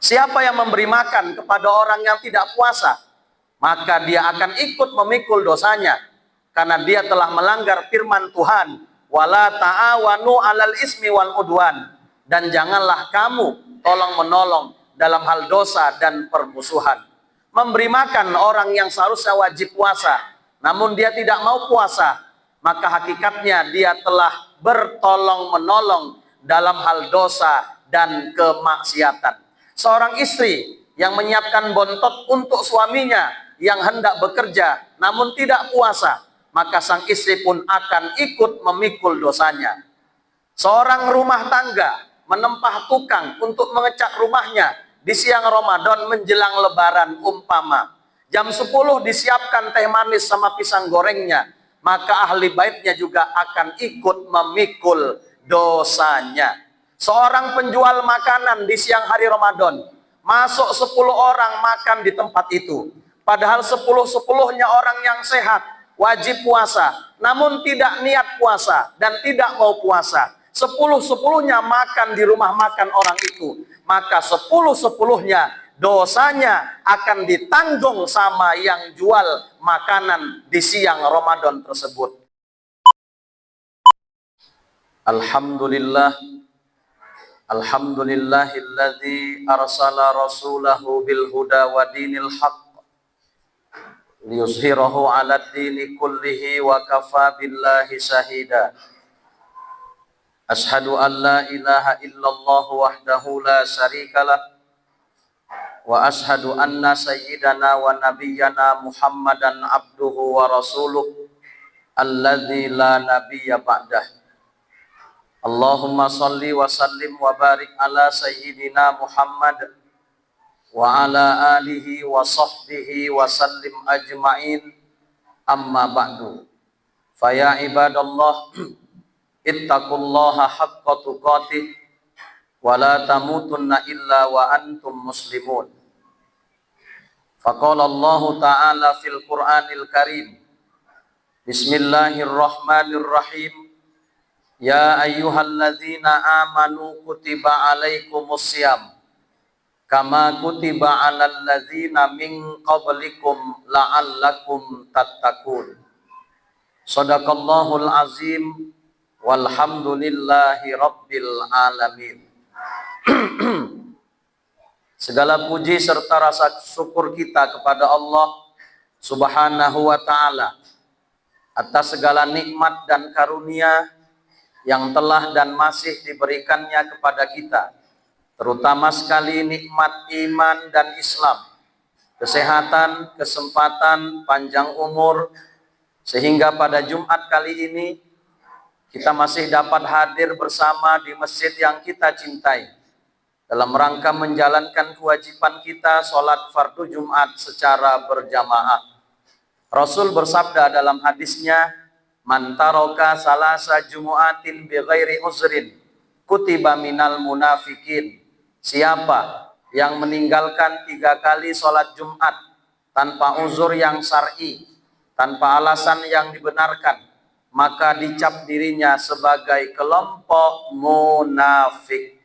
Siapa yang memberi makan kepada orang yang tidak puasa, maka dia akan ikut memikul dosanya, karena dia telah melanggar firman Tuhan, wala ta'awanu 'alal ismi wal udwan, dan janganlah kamu tolong-menolong dalam hal dosa dan permusuhan. Memberi makan orang yang seharusnya wajib puasa, namun dia tidak mau puasa, maka hakikatnya dia telah bertolong-menolong dalam hal dosa dan kemaksiatan. Seorang istri yang menyiapkan bontot untuk suaminya yang hendak bekerja namun tidak puasa, maka sang istri pun akan ikut memikul dosanya. Seorang rumah tangga menempah tukang untuk mengecat rumahnya di siang Ramadan menjelang lebaran, umpama jam 10 disiapkan teh manis sama pisang gorengnya, maka ahli baitnya juga akan ikut memikul dosanya. Seorang penjual makanan di siang hari Ramadan, masuk 10 orang makan di tempat itu, padahal 10-10-nya orang yang sehat, wajib puasa, namun tidak niat puasa dan tidak mau puasa. 10-10-nya makan di rumah makan orang itu, maka 10-10-nya dosanya akan ditanggung sama yang jual makanan di siang Ramadan tersebut. Alhamdulillah, alhamdulillahilladzi arsala rasulahu bil huda wa dinil haqq liyuzhirahu 'alad dini kullihi wa kafa billahi shahida. Ashhadu an la ilaha illallah wahdahu la syarikalah wa ashhadu anna sayyidana wa nabiyyana Muhammadan abduhu wa rasuluh alladzi la nabiyya ba'dah. Allahumma salli wa sallim wa barik ala sayyidina Muhammad wa ala alihi wa sahbihi wa sallim ajma'in, amma ba'du. Faya ibadallah, ittaqullaha haqqa tuqatih wa la tamutunna illa wa antum muslimun. Faqala Allah ta'ala fil Qur'anil Karim, Bismillahirrahmanirrahim. Ya ayyuhalladzina amanu kutiba alaikumusiyam kama kutiba alal ladzina min qablikum la'allakum tattaqun. Shadaqallahul azim, walhamdulillahi rabbil alamin. Segala puji serta rasa syukur kita kepada Allah Subhanahu wa ta'ala atas segala nikmat dan karunia yang telah dan masih diberikannya kepada kita, terutama sekali nikmat iman dan Islam, kesehatan, kesempatan, panjang umur, sehingga pada Jumat kali ini kita masih dapat hadir bersama di masjid yang kita cintai dalam rangka menjalankan kewajiban kita sholat fardu Jumat secara berjamaah. Rasul bersabda dalam hadisnya, man taroka salasa jumu'atin bighairi uzrin kutiba minal munafikin. Siapa yang meninggalkan 3 kali sholat Jumat tanpa uzur yang syar'i, tanpa alasan yang dibenarkan, maka dicap dirinya sebagai kelompok munafik.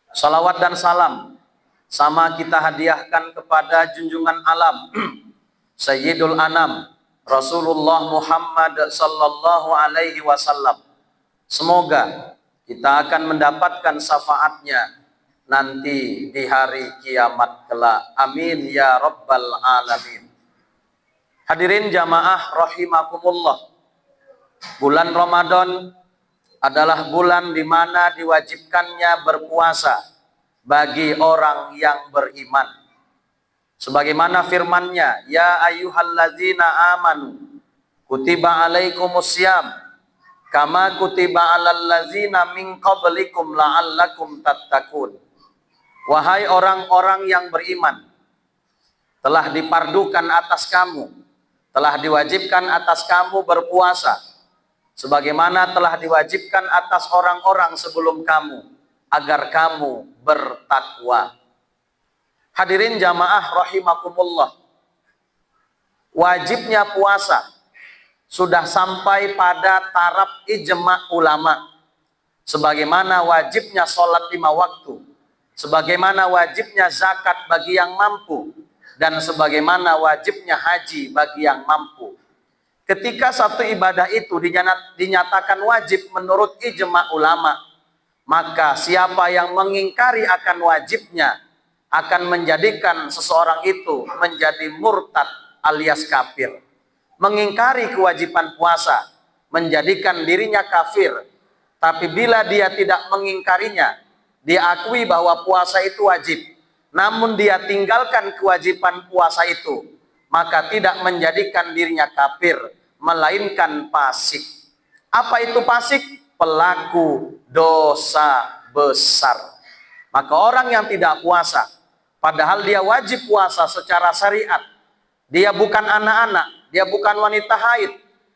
Salawat dan salam sama kita hadiahkan kepada junjungan alam Sayyidul Anam Rasulullah Muhammad sallallahu alaihi wasallam. Semoga kita akan mendapatkan syafaatnya nanti di hari kiamat kelak. Amin ya rabbal alamin. Hadirin jamaah rahimakumullah. Bulan Ramadan adalah bulan di mana diwajibkannya berpuasa bagi orang yang beriman. Sebagaimana firman-Nya, ya ayyuhalladzina amanu kutiba alaikumusiyam kama kutiba alal ladzina min qablikum la'allakum tattaqun. Wahai orang-orang yang beriman, telah dipardukan atas kamu, telah diwajibkan atas kamu berpuasa sebagaimana telah diwajibkan atas orang-orang sebelum kamu, agar kamu bertakwa. Hadirin jamaah rahimakumullah, wajibnya puasa sudah sampai pada taraf ijma' ulama, sebagaimana wajibnya sholat 5 waktu, sebagaimana wajibnya zakat bagi yang mampu, dan sebagaimana wajibnya haji bagi yang mampu. Ketika satu ibadah itu dinyatakan wajib menurut ijma ulama, maka siapa yang mengingkari akan wajibnya akan menjadikan seseorang itu menjadi murtad alias kafir. Mengingkari kewajiban puasa menjadikan dirinya kafir. Tapi bila dia tidak mengingkarinya, dia akui bahwa puasa itu wajib, namun dia tinggalkan kewajiban puasa itu, maka tidak menjadikan dirinya kafir, melainkan fasik. Apa itu fasik? Pelaku dosa besar. Maka orang yang tidak puasa, padahal dia wajib puasa secara syariat, dia bukan anak-anak, dia bukan wanita haid,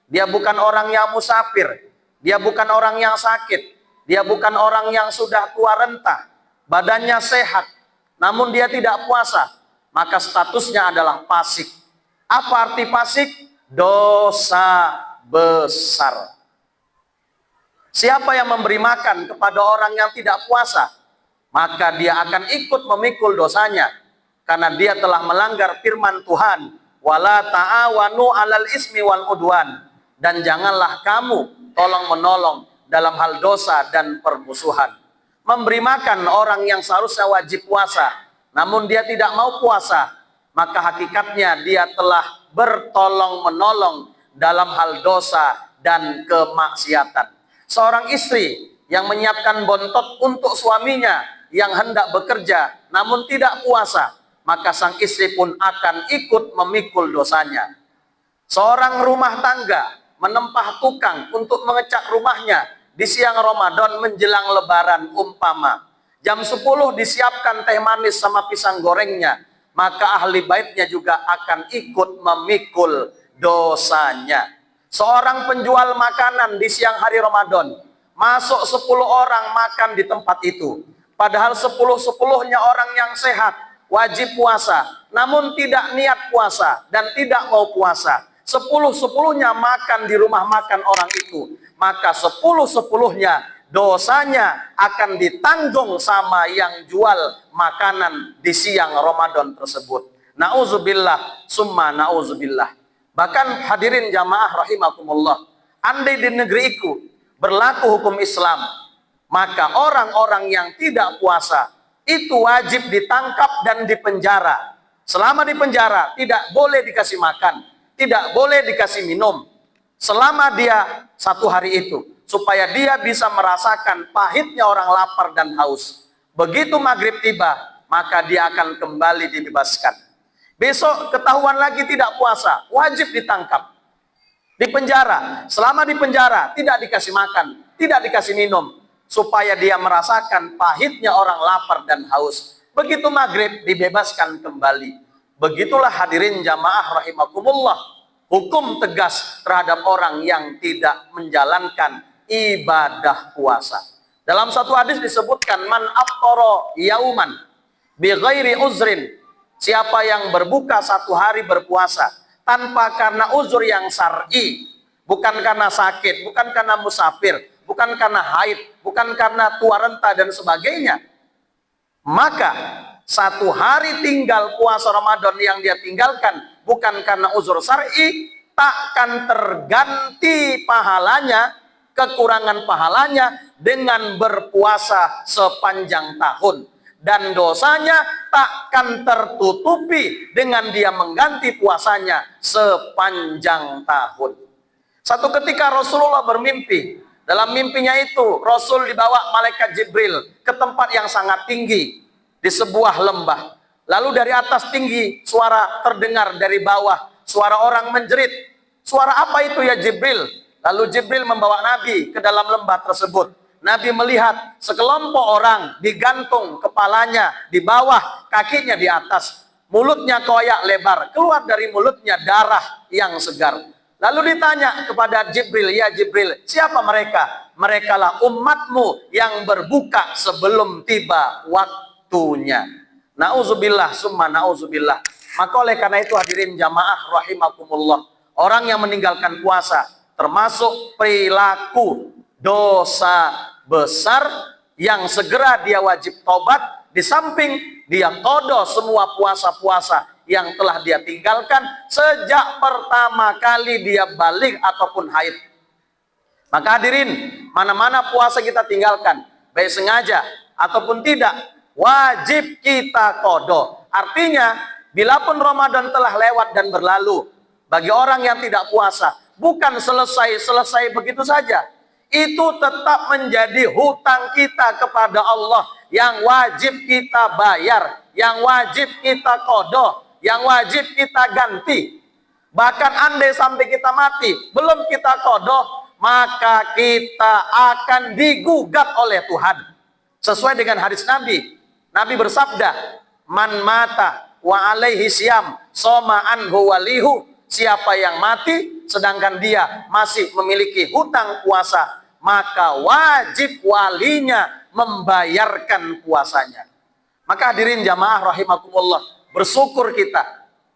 dia bukan orang yang musafir, dia bukan orang yang sakit, dia bukan orang yang sudah tua renta, badannya sehat, namun dia tidak puasa, maka statusnya adalah fasik. Apa arti fasik? Dosa besar. Siapa yang memberi makan kepada orang yang tidak puasa, maka dia akan ikut memikul dosanya, karena dia telah melanggar firman Tuhan, wala ta'awanu 'alal ismi wal udwan, dan janganlah kamu tolong menolong dalam hal dosa dan permusuhan. Memberi makan orang yang seharusnya wajib puasa, namun dia tidak mau puasa, maka hakikatnya dia telah bertolong menolong dalam hal dosa dan kemaksiatan. Seorang istri yang menyiapkan bontot untuk suaminya yang hendak bekerja namun tidak puasa, maka sang istri pun akan ikut memikul dosanya. Seorang rumah tangga menempah tukang untuk mengecat rumahnya di siang Ramadan menjelang lebaran, umpama jam 10 disiapkan teh manis sama pisang gorengnya, maka ahli baitnya juga akan ikut memikul dosanya. Seorang penjual makanan di siang hari Ramadan, masuk 10 orang makan di tempat itu, padahal 10-10-nya orang yang sehat, wajib puasa, namun tidak niat puasa dan tidak mau puasa. 10-10-nya makan di rumah makan orang itu, maka 10-10-nya dosanya akan ditanggung sama yang jual makanan di siang Ramadan tersebut. Nauzubillah summa nauzubillah. Bahkan hadirin jamaah rahimakumullah, andai di negeriku berlaku hukum Islam, maka orang-orang yang tidak puasa itu wajib ditangkap dan dipenjara. Selama di penjara tidak boleh dikasih makan, tidak boleh dikasih minum selama dia 1 hari itu, supaya dia bisa merasakan pahitnya orang lapar dan haus. Begitu maghrib tiba, maka dia akan kembali dibebaskan. Besok ketahuan lagi tidak puasa, wajib ditangkap, dipenjara. Selama di penjara tidak dikasih makan, tidak dikasih minum, supaya dia merasakan pahitnya orang lapar dan haus. Begitu maghrib dibebaskan kembali. Begitulah hadirin jamaah rahimakumullah, hukum tegas terhadap orang yang tidak menjalankan ibadah puasa. Dalam satu hadis disebutkan, man aftara yauman bi ghairi uzrin, siapa yang berbuka 1 hari berpuasa tanpa karena uzur yang syar'i, bukan karena sakit, bukan karena musafir, bukan karena haid, bukan karena tua renta dan sebagainya, maka 1 hari tinggal puasa Ramadan yang dia tinggalkan bukan karena uzur syar'i, takkan terganti pahalanya, kekurangan pahalanya dengan berpuasa sepanjang tahun, dan dosanya takkan tertutupi dengan dia mengganti puasanya sepanjang tahun. Satu ketika Rasulullah bermimpi. Dalam mimpinya itu Rasul dibawa malaikat Jibril ke tempat yang sangat tinggi di sebuah lembah. Lalu dari atas tinggi suara terdengar dari bawah, suara orang menjerit. Suara apa itu ya Jibril? Lalu Jibril membawa Nabi ke dalam lembah tersebut. Nabi melihat sekelompok orang digantung kepalanya di bawah, kakinya di atas, mulutnya koyak lebar, keluar dari mulutnya darah yang segar. Lalu ditanya kepada Jibril, ya Jibril, siapa mereka? Merekalah umatmu yang berbuka sebelum tiba waktunya. Nauzubillah summa nauzubillah. Maka oleh karena itu hadirin jamaah rahimakumullah, orang yang meninggalkan puasa termasuk perilaku dosa besar yang segera dia wajib tobat di samping dia qada semua puasa-puasa yang telah dia tinggalkan sejak pertama kali dia balik ataupun haid. Maka hadirin, mana-mana puasa kita tinggalkan, baik sengaja ataupun tidak, wajib kita qada. Artinya, bila pun Ramadan telah lewat dan berlalu, bagi orang yang tidak puasa, bukan selesai begitu saja. Itu tetap menjadi hutang kita kepada Allah yang wajib kita bayar, yang wajib kita qada, yang wajib kita ganti. Bahkan andai sampai kita mati, belum kita qada, maka kita akan digugat oleh Tuhan. Sesuai dengan hadis Nabi. Nabi bersabda, "Man mata wa alaihi syam, soma anhu walihu." Siapa yang mati sedangkan dia masih memiliki hutang puasa, maka wajib walinya membayarkan puasanya. Maka hadirin jamaah rahimakumullah, bersyukur kita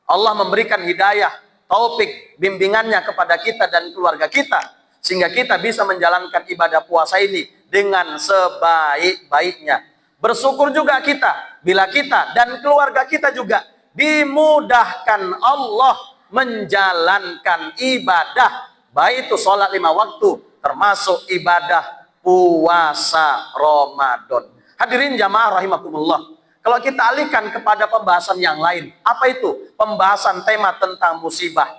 Allah memberikan hidayah, taufik, bimbingannya kepada kita dan keluarga kita, sehingga kita bisa menjalankan ibadah puasa ini dengan sebaik-baiknya. Bersyukur juga kita bila kita dan keluarga kita juga dimudahkan Allah menjalankan ibadah, baik itu sholat 5 waktu, termasuk ibadah puasa Ramadan. Hadirin jamaah rahimakumullah, kalau kita alihkan kepada pembahasan yang lain, apa itu? Pembahasan tema tentang musibah.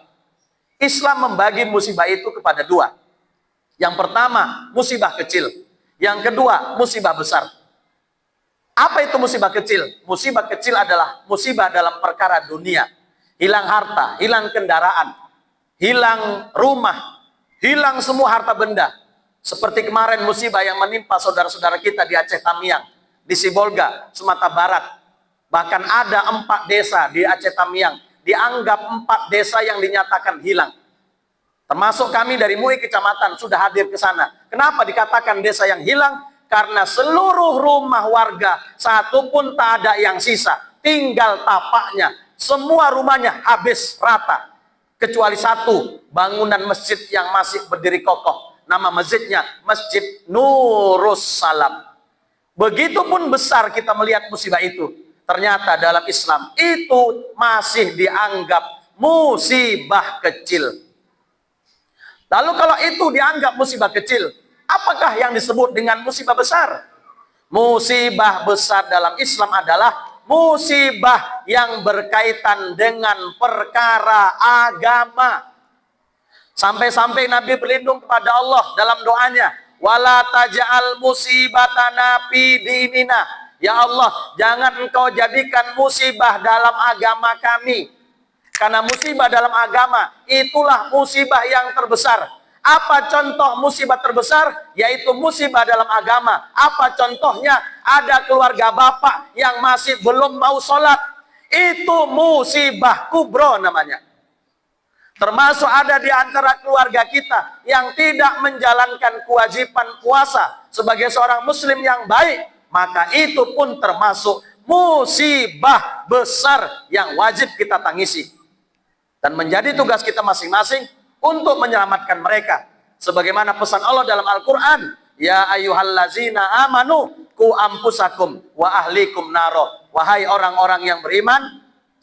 Islam membagi musibah itu kepada 2. Yang pertama, musibah kecil. Yang kedua, musibah besar. Apa itu musibah kecil? Musibah kecil adalah musibah dalam perkara dunia. Hilang harta, hilang kendaraan, hilang rumah, hilang semua harta benda. Seperti kemarin musibah yang menimpa saudara-saudara kita di Aceh Tamiang, di Sibolga, Sumatera Barat. Bahkan ada 4 desa di Aceh Tamiang, dianggap 4 desa yang dinyatakan hilang. Termasuk kami dari MUI kecamatan sudah hadir ke sana. Kenapa dikatakan desa yang hilang? Karena seluruh rumah warga, satu pun tak ada yang sisa. Tinggal tapaknya. Semua rumahnya habis rata. Kecuali satu, bangunan masjid yang masih berdiri kokoh. Nama masjidnya Masjid Nurus Salam. Begitupun besar kita melihat musibah itu. Ternyata dalam Islam itu masih dianggap musibah kecil. Lalu kalau itu dianggap musibah kecil, apakah yang disebut dengan musibah besar? Musibah besar dalam Islam adalah musibah yang berkaitan dengan perkara agama. Sampai-sampai Nabi berlindung kepada Allah dalam doanya, wala taj'al musibatana fi dinina. Ya Allah, jangan engkau jadikan musibah dalam agama kami. Karena musibah dalam agama itulah musibah yang terbesar. Apa contoh musibah terbesar? Yaitu musibah dalam agama. Apa contohnya? Ada keluarga bapak yang masih belum mau sholat. Itu musibah kubro namanya. Termasuk ada di antara keluarga kita yang tidak menjalankan kewajiban puasa sebagai seorang muslim yang baik. Maka itu pun termasuk musibah besar yang wajib kita tangisi. Dan menjadi tugas kita masing-masing untuk menyelamatkan mereka. Sebagaimana pesan Allah dalam Al-Quran, ya ayyuhallazina amanu ku ampusakum wa ahlikum naro. Wahai orang-orang yang beriman,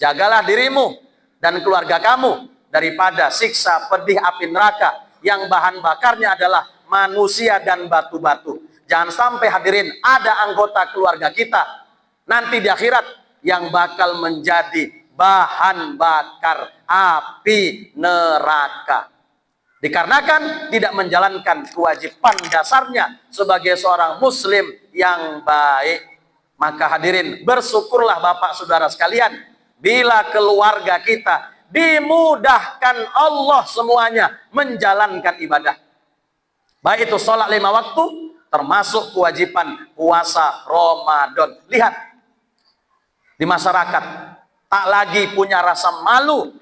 jagalah dirimu dan keluarga kamu daripada siksa pedih api neraka yang bahan bakarnya adalah manusia dan batu-batu. Jangan sampai hadirin ada anggota keluarga kita nanti di akhirat yang bakal menjadi bahan bakar api neraka. Dikarenakan tidak menjalankan kewajiban dasarnya sebagai seorang muslim yang baik. Maka hadirin, bersyukurlah Bapak Saudara sekalian, bila keluarga kita dimudahkan Allah semuanya menjalankan ibadah. Baik itu sholat 5 waktu, termasuk kewajiban puasa Ramadan. Lihat, di masyarakat tak lagi punya rasa malu.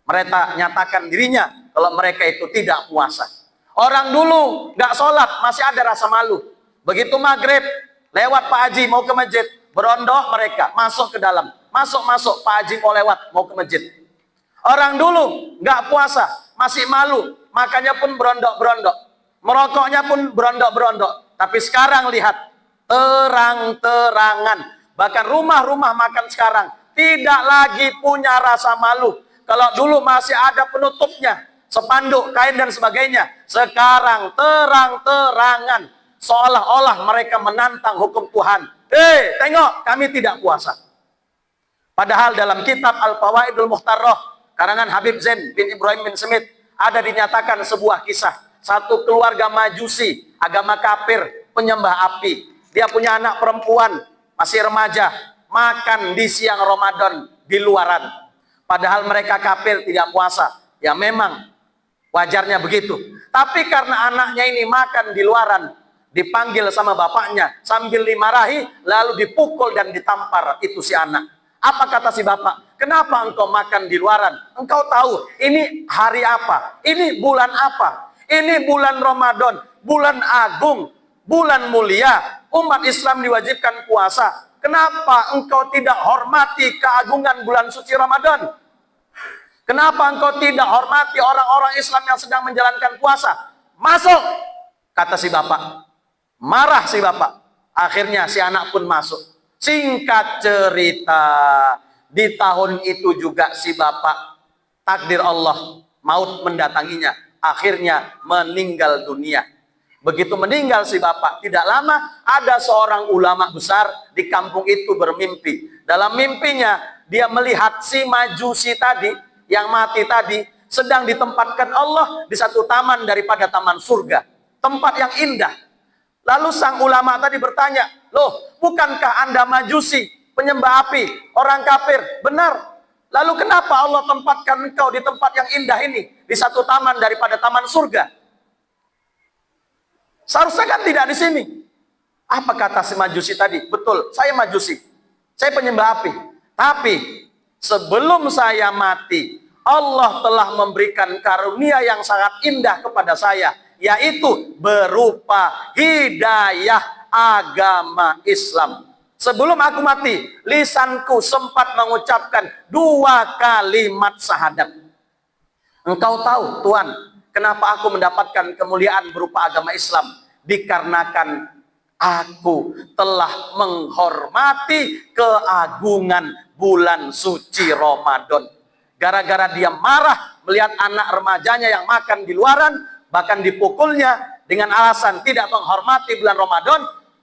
Mereka nyatakan dirinya kalau mereka itu tidak puasa. Orang dulu nggak sholat masih ada rasa malu. Begitu maghrib lewat Pak Haji mau ke masjid, berondok mereka masuk ke dalam. Masuk Pak Haji mau lewat mau ke masjid. Orang dulu nggak puasa masih malu, makanya pun berondok-berondok. Merokoknya pun berondok-berondok. Tapi sekarang lihat, terang-terangan Bahkan rumah-rumah makan sekarang tidak lagi punya rasa malu. Kalau dulu masih ada penutupnya, spanduk, kain dan sebagainya, sekarang terang-terangan seolah-olah mereka menantang hukum Tuhan. Tengok, kami tidak puasa. Padahal dalam kitab Al-Fawaidul Muhtarrah karangan Habib Zain bin Ibrahim bin Smith ada dinyatakan sebuah kisah. Satu keluarga Majusi, agama kafir, penyembah api. Dia punya anak perempuan, masih remaja, makan di siang Ramadan di luaran. Padahal mereka kafir, tidak puasa. Ya memang wajarnya begitu. Tapi karena anaknya ini makan di luaran, dipanggil sama bapaknya sambil dimarahi, lalu dipukul dan ditampar itu si anak. Apa kata si bapak? Kenapa engkau makan di luaran? Engkau tahu ini hari apa? Ini bulan apa? Ini bulan Ramadan, bulan agung, bulan mulia. Umat Islam diwajibkan puasa. Kenapa engkau tidak hormati keagungan bulan suci Ramadan? Kenapa engkau tidak hormati orang-orang Islam yang sedang menjalankan puasa? Masuk, kata si bapak. Marah si bapak. Akhirnya si anak pun masuk. Singkat cerita, di tahun itu juga si bapak, takdir Allah, maut mendatanginya. Akhirnya meninggal dunia. Begitu meninggal si bapak, tidak lama ada seorang ulama besar di kampung itu bermimpi. Dalam mimpinya dia melihat si Majusi tadi yang mati tadi sedang ditempatkan Allah di satu taman daripada taman surga, tempat yang indah. Lalu sang ulama tadi bertanya, loh, bukankah Anda Majusi, penyembah api, orang kafir? Benar. Lalu kenapa Allah tempatkan engkau di tempat yang indah ini, di satu taman daripada taman surga? Seharusnya kan tidak di sini. Apa kata si Majusi tadi? Betul, saya Majusi, saya penyembah api. Tapi sebelum saya mati, Allah telah memberikan karunia yang sangat indah kepada saya, yaitu berupa hidayah agama Islam. Sebelum aku mati, lisanku sempat mengucapkan 2 kalimat syahadat. Engkau tahu, Tuhan, kenapa aku mendapatkan kemuliaan berupa agama Islam? Dikarenakan aku telah menghormati keagungan bulan suci Ramadan. Gara-gara dia marah melihat anak remajanya yang makan di luaran, bahkan dipukulnya dengan alasan tidak menghormati bulan Ramadan,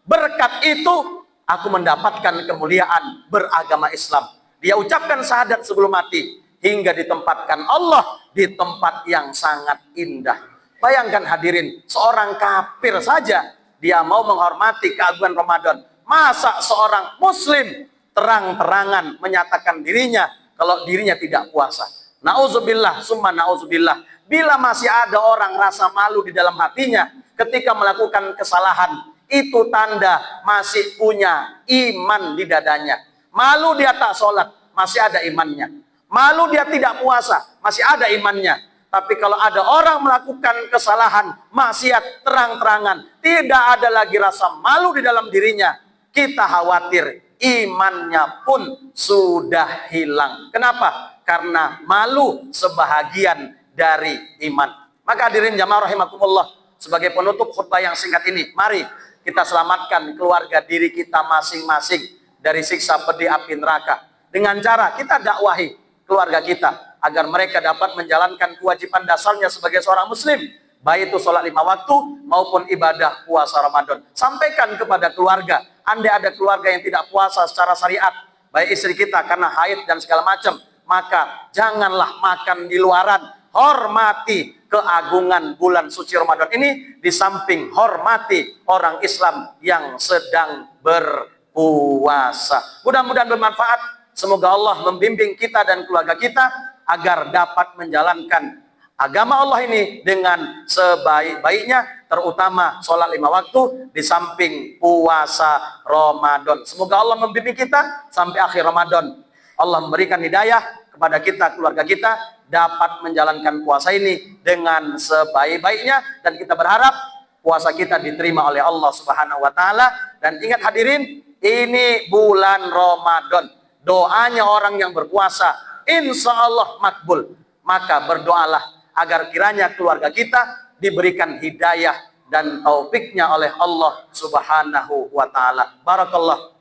berkat itu aku mendapatkan kemuliaan beragama Islam. Dia ucapkan syahadat sebelum mati, hingga ditempatkan Allah di tempat yang sangat indah. Bayangkan hadirin, seorang kafir saja dia mau menghormati keagungan Ramadan. Masa seorang muslim terang-terangan menyatakan dirinya kalau dirinya tidak puasa? Nauzubillah, summa nauzubillah. Bila masih ada orang rasa malu di dalam hatinya ketika melakukan kesalahan, itu tanda masih punya iman di dadanya. Malu dia tak sholat, masih ada imannya. Malu dia tidak puasa, masih ada imannya. Tapi kalau ada orang melakukan kesalahan, maksiat terang-terangan, tidak ada lagi rasa malu di dalam dirinya, kita khawatir imannya pun sudah hilang. Kenapa? Karena malu sebahagian dari iman. Maka hadirin jamaah rahimakumullah, sebagai penutup khutbah yang singkat ini, mari kita selamatkan keluarga diri kita masing-masing dari siksa pedih api neraka. Dengan cara kita dakwahi keluarga kita agar mereka dapat menjalankan kewajiban dasarnya sebagai seorang muslim, baik itu sholat 5 waktu maupun ibadah puasa Ramadan. Sampaikan kepada keluarga, andai ada keluarga yang tidak puasa secara syariat, baik istri kita karena haid dan segala macam, maka janganlah makan di luaran. Hormati keagungan bulan suci Ramadan ini, di samping hormati orang Islam yang sedang berpuasa. Mudah-mudahan bermanfaat. Semoga Allah membimbing kita dan keluarga kita agar dapat menjalankan agama Allah ini dengan sebaik-baiknya, terutama sholat 5 waktu di samping puasa Ramadan. Semoga Allah membimbing kita sampai akhir Ramadan. Allah memberikan hidayah kepada kita, keluarga kita, dapat menjalankan puasa ini dengan sebaik-baiknya, dan kita berharap puasa kita diterima oleh Allah Subhanahu wa taala. Dan ingat hadirin, ini bulan Ramadan. Doanya orang yang berpuasa insya Allah makbul. Maka berdoalah agar kiranya keluarga kita diberikan hidayah dan taufiknya oleh Allah Subhanahu wa taala. Barakallah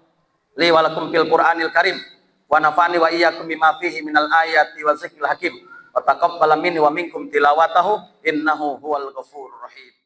li wa lakum fil Qur'anil Karim wa nafa'ani wa iyyakum bima fihi minal ayati wa zikril hakim wa taqabbal minni wa minkum tilawatahu innahu huwal ghafurur rahim.